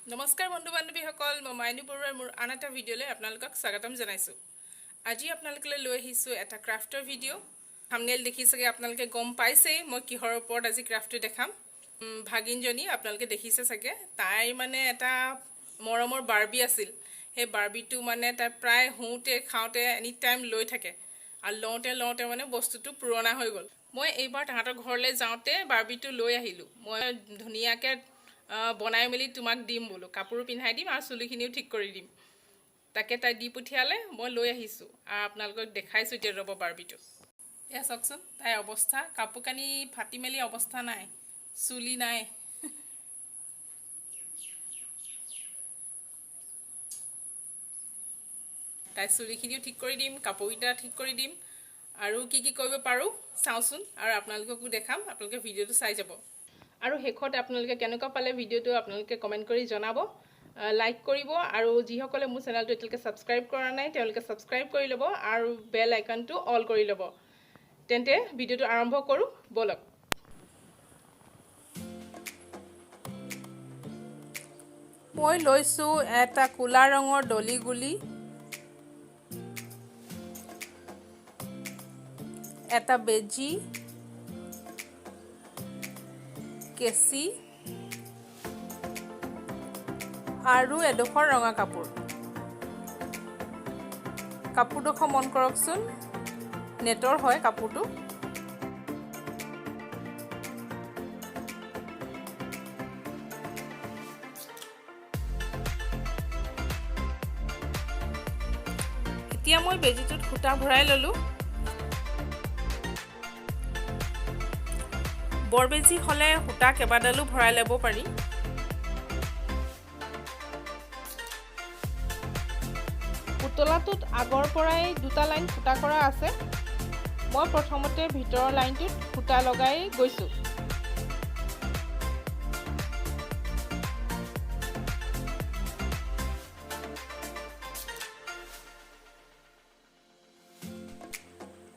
নমস্কাৰ বন্ধু বান্ধৱীসকল মই মাইনু বৰুৱাৰ মোৰ আন এটা ভিডিঅ'লৈ আপোনালোকক স্বাগতম জনাইছোঁ। আজি আপোনালোকলৈ লৈ আহিছোঁ এটা ক্ৰাফ্টৰ ভিডিঅ'। থাম্বনেইল দেখি চাগে আপোনালোকে গম পাইছেই মই কিহৰ ওপৰত আজি ক্ৰাফ্টটো দেখাম। ভাগিনজনী আপোনালোকে দেখিছে চাগে, তাইৰ মানে এটা মৰমৰ বাৰ্বি আছিল। সেই বাৰ্বিটো মানে তাই প্ৰায় শুওঁতে খাওঁতে এনি টাইম লৈ থাকে আৰু লওঁতে মানে বস্তুটো পুৰণা হৈ গ'ল। মই এইবাৰ তাহাঁতৰ ঘৰলৈ যাওঁতে বাৰ্বিটো লৈ আহিলোঁ। মই ধুনীয়াকৈ বনাই মেলি তোমাক দিম বোলো, কাপোৰো পিন্ধাই দিম আৰু চুলিখিনিও ঠিক কৰি দিম। তাকে তাই দি পঠিয়ালে, মই লৈ আহিছোঁ আৰু আপোনালোকক দেখাইছোঁ এতিয়া ৰ'ব বাৰ্বিটো। এয়া চাওকচোন তাইৰ অৱস্থা, কাপোৰ কানি ফাটি মেলি অৱস্থা নাই, চুলি নাই। তাইৰ চুলিখিনিও ঠিক কৰি দিম, কাপোৰকেইটা ঠিক কৰি দিম আৰু কি কৰিব পাৰোঁ চাওঁচোন আৰু আপোনালোককো দেখাম। আপোনালোকে ভিডিঅ'টো চাই যাব আৰু শেষত আপোনালোকে কেনেকুৱা পালে ভিডিঅ'টো আপোনালোকে কমেণ্ট কৰি জনাব, লাইক কৰিব আৰু যিসকলে মোৰ চেনেলটো এতিয়ালৈকে ছাবস্ক্ৰাইব কৰা নাই তেওঁলোকে ছাবস্ক্ৰাইব কৰি ল'ব আৰু বেল আইকনটো অল কৰি ল'ব। তেন্তে ভিডিঅ'টো আৰম্ভ কৰোঁ ব'লক। মই লৈছোঁ এটা ক'লা ৰঙৰ ডলি গুলি, এটা বেজি, কেঁচি আৰু এডোখৰ ৰঙা কাপোৰ। কাপোৰডোখৰ মন কৰকচোন, নেটৰ হয় কাপোৰটো। এতিয়া মই বেজিটোত সূতা ভৰাই ল'লোঁ। বৰ বেজি হ'লে সূতা কেইবাডালো ভৰাই ল'ব পাৰি। পুতলাটোত আগৰ পৰাই দুটা লাইন সূতা কৰা আছে। মই প্ৰথমতে ভিতৰৰ লাইনটোত সূতা লগাই গৈছোঁ।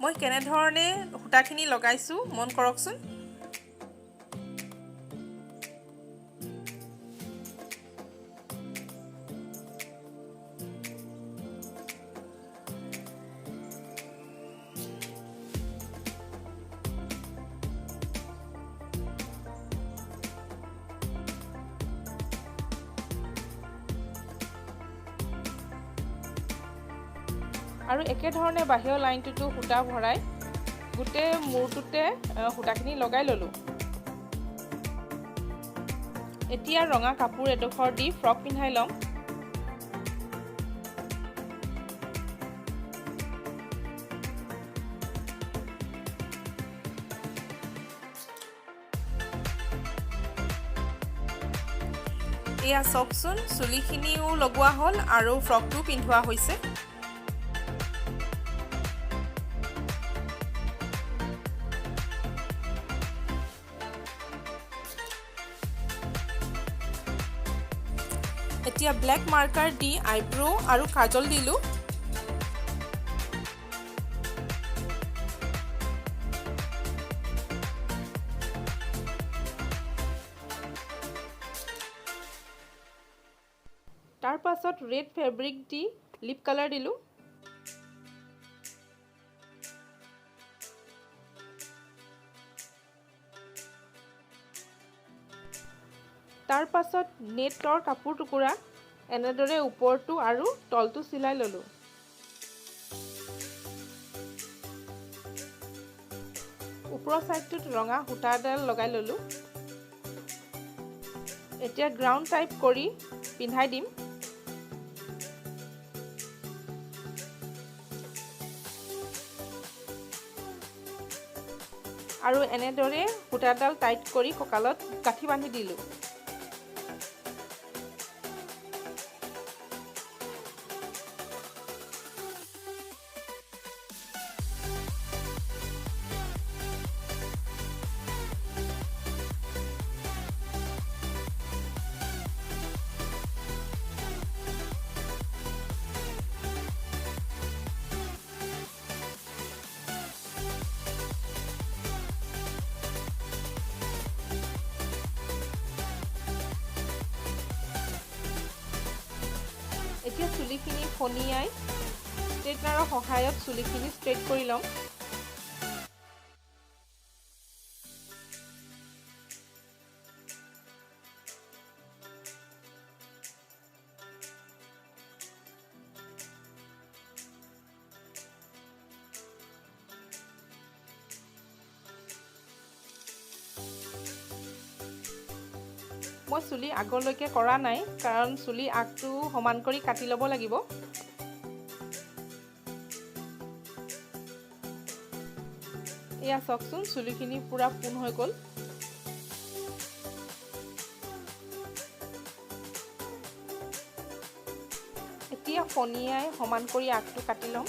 মই কেনেধৰণে সূতাখিনি লগাইছোঁ মন কৰকচোন। আৰু একেধৰণে বাহিৰৰ লাইনটোতো সূতা ভৰাই গোটেই মূৰটোতে সূতাখিনি লগাই ল'লোঁ। এতিয়া ৰঙা কাপোৰ এডোখৰ দি ফ্ৰক পিন্ধাই ল'ম। এয়া চাওকচোন, চুলিখিনিও লগোৱা হ'ল আৰু ফ্ৰকটো পিন্ধোৱা হৈছে। এতিয়া ব্লেক মাৰ্কাৰ দি আইব্ৰ' আৰু কাজল দিলোঁ। তাৰ পাছত ৰেড ফেব্ৰিক দি লিপ কালাৰ দিলোঁ। তাৰ পাছত নেটৰ কাপোৰ টুকুৰা এনেদৰে ওপৰটো আৰু তলটো চিলাই ল'লোঁ। ওপৰৰ ছাইডটোত ৰঙা সূতা এডাল লগাই ল'লোঁ। এতিয়া গ্ৰাউণ্ড টাইপ কৰি পিন্ধাই দিম। আৰু এনেদৰে সূতাডাল টাইট কৰি কঁকালত গাঁঠি বান্ধি দিলোঁ। চুলিখিনি ফনিয়াই ষ্ট্ৰেটনাৰৰ সহায়ত চুলিখিনি ষ্ট্ৰেট কৰি ল'ম। মই চুলি আগলৈকে কৰা নাই কাৰণ চুলি আগটো সমান কৰি কাটি ল'ব লাগিব। এয়া চাওকচোন চুলিখিনি পুৰা পোন হৈ গ'ল। এতিয়া ফনিয়াই সমান কৰি আগটো কাটি ল'ম।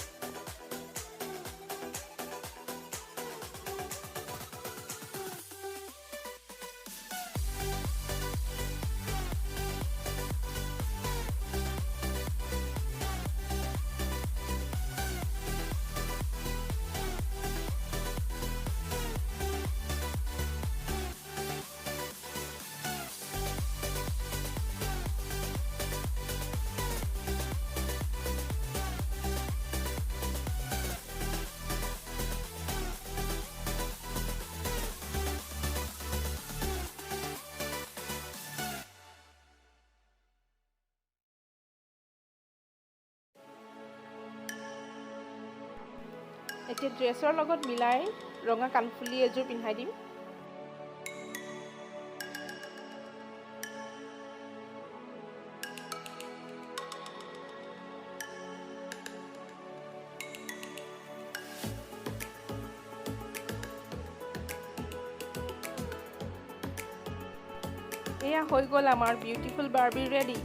এতিয়া ড্ৰেছৰ লগত মিলাই ৰঙা কাণফুলি এযোৰ পিন্ধাই দিম। এয়া হৈ গ'ল আমাৰ বিউটিফুল বাৰ্বি ৰেডি।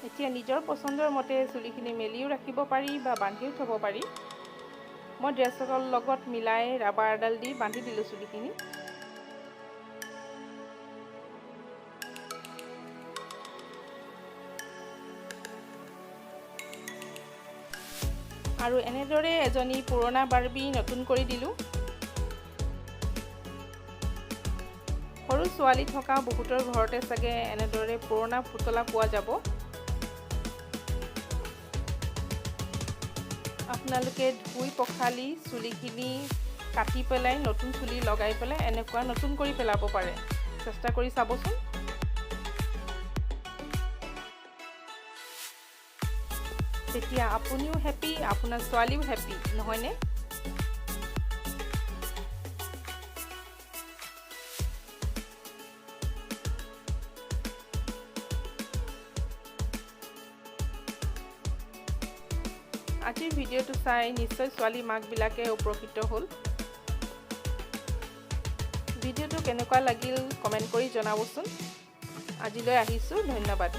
এতিয়া নিজৰ পচন্দৰ মতে চুলিখিনি মেলিও ৰাখিব পাৰি বা বান্ধিও থ'ব পাৰি। মই ড্ৰেছৰ লগত মিলাই ৰাবাৰ এডাল দি বান্ধি দিলোঁ চুলিখিনি। আৰু এনেদৰে এজনী পুৰণা বাৰ্বি নতুন কৰি দিলোঁ। সৰু ছোৱালী থকা বহুতৰ ঘৰতে চাগে এনেদৰে পুৰণা পুতলা পোৱা যাব। আপোনালোকে ধুই পখালি চুলিখিনি কাটি পেলাই নতুন চুলি লগাই পেলাই এনেকুৱা নতুন কৰি পেলাব পাৰে। চেষ্টা কৰি চাবচোন। তেতিয়া আপুনিও হেপি, আপোনাৰ ছোৱালীও হেপি, নহয়নে? আজিৰ ভিডিঅ'টো চাই নিশ্চয় ছোৱালী মাকবিলাকে উপকৃত হ'ল। ভিডিঅ'টো কেনেকুৱা লাগিল কমেণ্ট কৰি জনাবচোন। আজিলৈ আহিছোঁ, ধন্যবাদ।